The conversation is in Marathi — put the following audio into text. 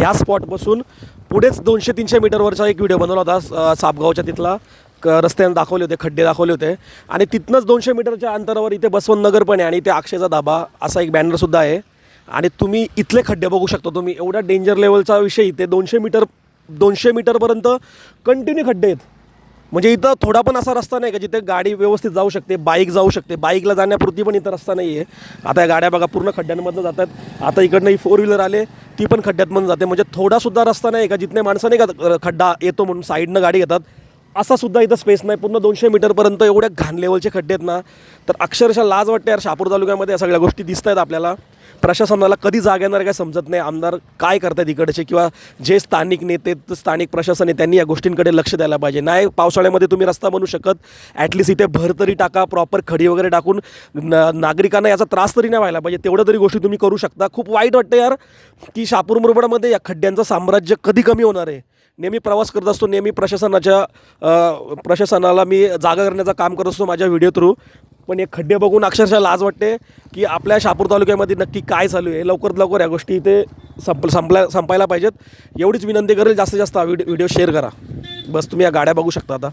ह्या स्पॉटपासून पुढेच 200-300 मीटरवरचा एक व्हिडिओ बनवला होता सापगावच्या तिथला. रस्त्याने दाखवले होते, खड्डे दाखवले होते आणि तिथनंच 200 मीटरच्या अंतरावर इथे बसवंत नगर पण आहे आणि इथे अक्षयचा धाबा असा एक बॅनरसुद्धा आहे. आणि तुम्ही इथले खड्डे बघू शकता. तुम्ही एवढ्या डेंजर लेवलचा विषय इथे 200 मीटरपर्यंत कंटिन्यू खड्डे आहेत. म्हणजे इथं थोडा पण असा रस्ता नाही का जिथे गाडी व्यवस्थित जाऊ शकते, बाईक जाऊ शकते. बाईकला जाण्यापुरती पण इथं रस्ता नाही आहे. आता या गाड्या बघा पूर्ण खड्ड्यांमधून जातात. आता इकडनं ही 4 व्हीलर आले ती पण खड्ड्यातमधून जाते. म्हणजे थोडासुद्धा रस्ता नाही का जिथने माणसं नाही का खड्डा येतो म्हणून साईडनं गाडी घेतात, असा सुद्धा इथं स्पेस नाही. पूर्ण 200 मीटरपर्यंत एवढ्या घाण लेवलचे खड्डे आहेत ना, तर अक्षरशः लाज वाटते यार. शहापूर तालुक्यामध्ये या सगळ्या गोष्टी दिसत आहेत आपल्याला. प्रशासनाला कधी जाग येणार काय समजत नाही. आमदार काय करतात इकडचे किंवा जे स्थानिक नेते, स्थानिक प्रशासन आहे, त्यांनी या गोष्टींकडे लक्ष द्यायला पाहिजे. नाही पावसाळ्यामध्ये तुम्ही रस्ता बनवू शकत, ॲटलिस्ट इथे भर तरी टाका, प्रॉपर खडी वगैरे टाकून नागरिकांना याचा त्रास तरी नाही व्हायला पाहिजे. तेवढं तरी गोष्टी तुम्ही करू शकता. खूप वाईट वाटतं यार की शहापूर मुरबाडमध्ये या खड्ड्यांचं साम्राज्य कधी कमी होणार आहे. नेहमी प्रवास करत असतो, नेहमी प्रशासनाला मी जागा करण्याचं काम करत असतो माझ्या व्हिडिओ थ्रू. पण हे खड्डे बघून अक्षरशः लाज वाटते की आपल्या शहापूर तालुक्यामध्ये नक्की काय चालू आहे. लवकरात लवकर या गोष्टी इथे संपायला पाहिजेत. एवढीच विनंती करेल. जास्तीत जास्त हा व्हिडिओ शेअर करा. बस तुम्ही या गाड्या बघू शकता आता.